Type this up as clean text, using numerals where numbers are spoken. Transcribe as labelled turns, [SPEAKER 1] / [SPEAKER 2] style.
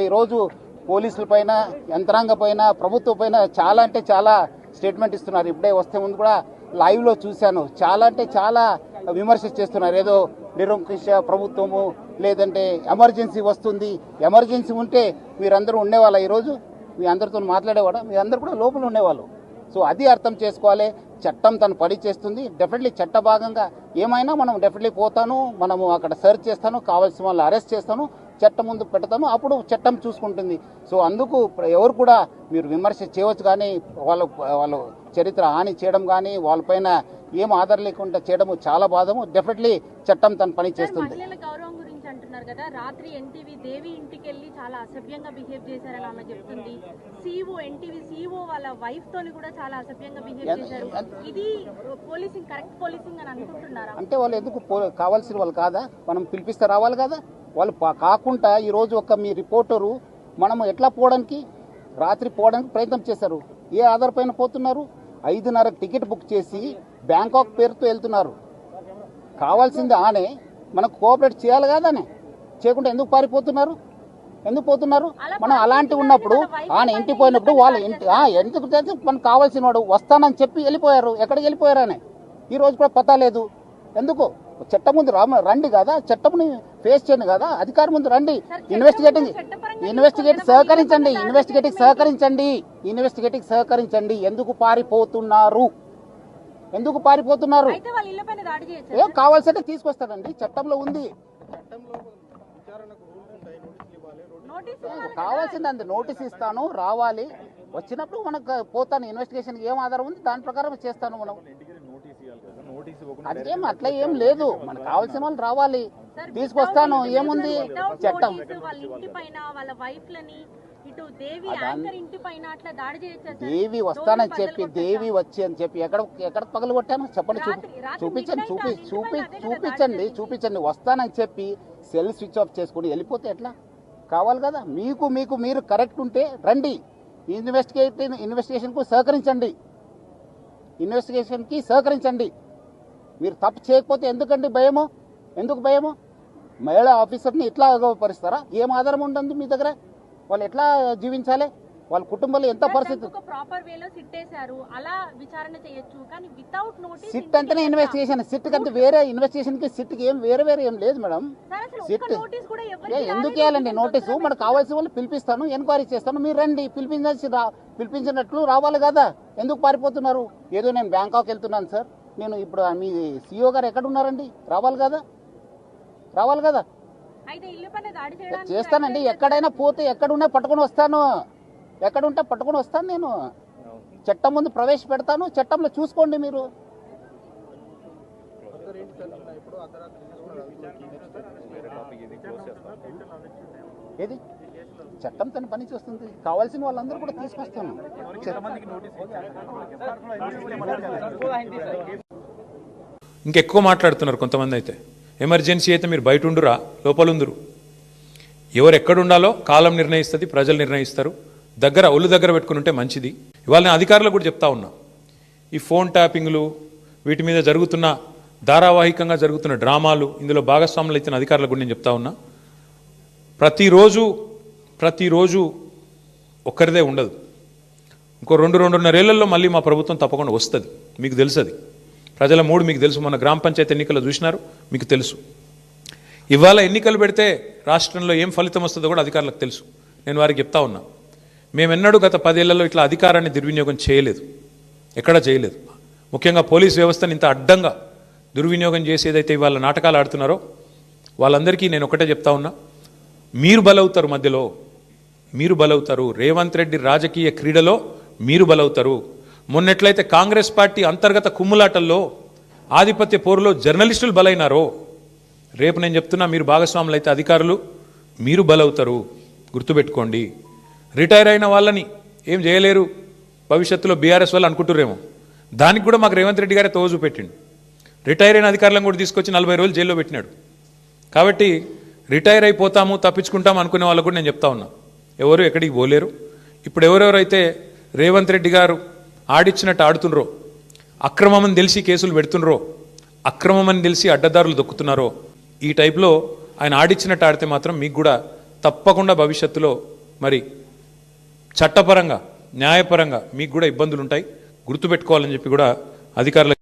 [SPEAKER 1] ఈరోజు పోలీసుల పైన యంత్రాంగ పైన ప్రభుత్వం పైన చాలా అంటే చాలా స్టేట్మెంట్ ఇస్తున్నారు. ఇప్పుడే వస్తే ముందు కూడా లైవ్లో చూశాను. చాలా అంటే చాలా విమర్శ చేస్తున్నారు. ఏదో నిరంకుశ ప్రభుత్వము, లేదంటే ఎమర్జెన్సీ వస్తుంది, ఎమర్జెన్సీ ఉంటే మీరందరూ ఉండేవాళ్ళ, ఈరోజు మీ అందరితో మాట్లాడేవాడా? మీ అందరు కూడా లోపల ఉండేవాళ్ళు. సో అది అర్థం చేసుకోవాలి. చట్టం తను పని చేస్తుంది. డెఫినెట్లీ చట్ట భాగంగా ఏమైనా మనం డెఫినెట్లీ పోతాను, మనము అక్కడ సెర్చ్ చేస్తాను, కావాల్సిన వాళ్ళు అరెస్ట్ చేస్తాను, చట్టం ముందు పెడతాను, అప్పుడు చట్టం చూసుకుంటుంది. సో అందుకు ఎవరు కూడా మీరు విమర్శ చేయవచ్చు, కానీ వాళ్ళు చరిత్ర హాని చేయడం కానీ వాళ్ళపైన ఏం ఆధారం లేకుండా చేయడం చాలా బాధము. డెఫినెట్లీ చట్టం తన పని చేస్తుంది.
[SPEAKER 2] అంటున్నారు కదా, రాత్రి ఎన్టీవీ దేవి ఇంటికి వెళ్ళి చాలా అసభ్యంగా బిహేవ్ చేశారని ఆమె చెప్తుంది. సిఇఓ ఎన్టీవీ సిఇఓ వాళ్ళ వైఫ్ తోని కూడా చాలా అసభ్యంగా బిహేవ్ చేశారు. ఇది పోలీసింగ్ కరెక్ట్ పోలీసింగ్ అని అనుకుంటున్నారా?
[SPEAKER 1] అంటే వాళ్ళు ఎందుకు కావాల్సిన వాళ్ళు కాదా? మనం పిలిపిస్తే రావాలి కదా. వాళ్ళు కాకుండా ఈరోజు ఒక మీ రిపోర్టరు మనము ఎట్లా పోవడానికి, రాత్రి పోవడానికి ప్రయత్నం చేశారు. ఏ ఆధార్ పైన పోతున్నారు? 5:30 టికెట్ బుక్ చేసి బ్యాంకాక్ పేరుతో వెళ్తున్నారు. కావాల్సింది ఆనే మనకు కోఆపరేట్ చేయాలి కాదని, చేయకుండా ఎందుకు పారిపోతున్నారు? ఎందుకు పోతున్నారు? మనం అలాంటి ఉన్నప్పుడు ఆయన ఇంటికి పోయినప్పుడు వాళ్ళు ఎందుకు మనకు కావాల్సిన వాడు వస్తానని చెప్పి వెళ్ళిపోయారు. ఎక్కడికి వెళ్ళిపోయారు అని ఈ రోజు కూడా పతా లేదు. ఎందుకు? చట్టం ముందు రండి కదా, చట్టంని ఫేస్ చేయండి కదా, అధికారం ముందు రండి. ఇన్వెస్టిగేటింగ్ సహకరించండి. ఎందుకు పారిపోతున్నారు? ఏం కావాల్సింటే తీసుకొస్తారండి, చట్టంలో ఉంది. కావాల్సింది నోటీస్ ఇస్తాను, రావాలి. వచ్చినప్పుడు మనకు పోతాను, ఇన్వెస్టిగేషన్ ఏం ఆధారం ఉంది దాని ప్రకారం చేస్తాను. మనం అదేం అట్లా ఏం లేదు, మనకు కావాల్సిన వాళ్ళు రావాలి, తీసుకొస్తాను. ఏముంది చట్టం? దేవి వస్తానని చెప్పి, దేవి వచ్చి అని చెప్పి ఎక్కడ పగలు కొట్టాను చెప్పండి, చూపించండి. వస్తానని చెప్పి సెల్ స్విచ్ ఆఫ్ చేసుకుని వెళ్ళిపోతే ఎట్లా? కావాలి కదా. మీరు కరెక్ట్ ఉంటే రండి, ఇన్వెస్టిగేషన్కి సహకరించండి. మీరు తప్పు చేయకపోతే ఎందుకండి భయము? ఎందుకు భయము? మహిళా ఆఫీసర్ని ఇట్లా అగౌరవపరుస్తారా? ఏం ఆధారం ఉంటుంది మీ దగ్గర? వాళ్ళు ఎట్లా జీవించాలి? వాళ్ళ కుటుంబంలో ఎంత పరిస్థితి? సిట్ అంటేనే ఇన్వెస్టిగేషన్. సిట్ కంటే వేరే ఇన్వెస్టిగేషన్ కి సిట్ కి ఏం వేరే ఏం లేదు మేడం. సిట్ ఎందుకు వేయాలండి నోటీసు? మనకు కావాల్సిన వాళ్ళు పిలిపిస్తాను, ఎంక్వైరీ చేస్తాను, మీరు రండి. పిలిపించినట్లు రావాలి కదా. ఎందుకు పారిపోతున్నారు? ఏదో నేను బ్యాంకాక్ వెళ్తున్నాను సార్, నేను ఇప్పుడు మీ సిఇఓ గారు ఎక్కడ ఉన్నారండి? రావాలి కదా. చేస్తానండి. ఎక్కడైనా పోతే ఎక్కడున్నా పట్టుకొని వస్తాను, ఎక్కడుంటే పట్టుకొని వస్తాను. నేను చట్టం ముందు ప్రవేశపెడతాను, చట్టంలో చూసుకోండి మీరు. ఏది చట్టం తన పని చేస్తుంది. కావాల్సిన వాళ్ళందరూ కూడా తీసుకొస్తాను.
[SPEAKER 3] ఇంకెక్కువ మాట్లాడుతున్నారు కొంతమంది. అయితే ఎమర్జెన్సీ అయితే మీరు బయట ఉండురా, లోపల ఉందరు. ఎవరు ఎక్కడుండాలో కాలం నిర్ణయిస్తుంది, ప్రజలు నిర్ణయిస్తారు. ఒళ్ళు దగ్గర పెట్టుకుని ఉంటే మంచిది. ఇవాళ నేను అధికారులకు కూడా చెప్తా ఉన్నా, ఈ ఫోన్ ట్యాపింగ్లు, వీటి మీద ధారావాహికంగా జరుగుతున్న డ్రామాలు, ఇందులో భాగస్వాములు అయితే అధికారులకు కూడా నేను చెప్తా ఉన్నా, ప్రతిరోజు ఒక్కరిదే ఉండదు. ఇంకో 2-2.5 ఏళ్లలో మళ్ళీ మా ప్రభుత్వం తప్పకుండా వస్తుంది. మీకు తెలుసు, అది ప్రజల మూడు మీకు తెలుసు. మన గ్రామ పంచాయతీ ఎన్నికలు చూసినారు, మీకు తెలుసు. ఇవాళ ఎన్నికలు పెడితే రాష్ట్రంలో ఏం ఫలితం వస్తుందో కూడా అధికారులకు తెలుసు. నేను వారికి చెప్తా ఉన్నా, మేమెన్నడూ గత 10 ఏళ్లలో ఇట్లా అధికారాన్ని దుర్వినియోగం చేయలేదు, ఎక్కడా చేయలేదు. ముఖ్యంగా పోలీస్ వ్యవస్థను ఇంత అడ్డంగా దుర్వినియోగం చేసి ఏదైతే ఇవాళ నాటకాలు ఆడుతున్నారో వాళ్ళందరికీ నేను ఒకటే చెప్తా ఉన్నా, మీరు బలవుతారు, మధ్యలో మీరు బలవుతారు. రేవంత్ రెడ్డి రాజకీయ క్రీడలో మీరు బలవుతారు. మొన్నెట్లయితే కాంగ్రెస్ పార్టీ అంతర్గత కుమ్ములాటల్లో, ఆధిపత్య పోరులో జర్నలిస్టులు బలైనారో, రేపు నేను చెప్తున్నా, మీరు భాగస్వాములు అయితే అధికారులు మీరు బలవుతారు. గుర్తుపెట్టుకోండి. రిటైర్ అయిన వాళ్ళని ఏం చేయలేరు భవిష్యత్తులో బీఆర్ఎస్ వాళ్ళు అనుకుంటురేమో, దానికి కూడా మాకు రేవంత్ రెడ్డి గారే తోజు పెట్టిండు. రిటైర్ అయిన అధికారులను కూడా తీసుకొచ్చి 40 రోజులు జైల్లో పెట్టినాడు. కాబట్టి రిటైర్ అయిపోతాము, తప్పించుకుంటాము అనుకునే వాళ్ళకు కూడా నేను చెప్తా ఉన్నా, ఎవరు ఎక్కడికి పోలేరు. ఇప్పుడు ఎవరెవరైతే రేవంత్ రెడ్డి గారు ఆడిచ్చినట్టు ఆడుతుండ్రో, అక్రమమని తెలిసి కేసులు పెడుతుండ్రో, అక్రమమని తెలిసి అడ్డదారులు దొక్కుతున్నారో, ఈ టైప్లో ఆయన ఆడిచ్చినట్టు ఆడితే మాత్రం మీకు కూడా తప్పకుండా భవిష్యత్తులో మరి చట్టపరంగా న్యాయపరంగా మీకు కూడా ఇబ్బందులు ఉంటాయి, గుర్తుపెట్టుకోవాలని చెప్పి కూడా అధికారులకు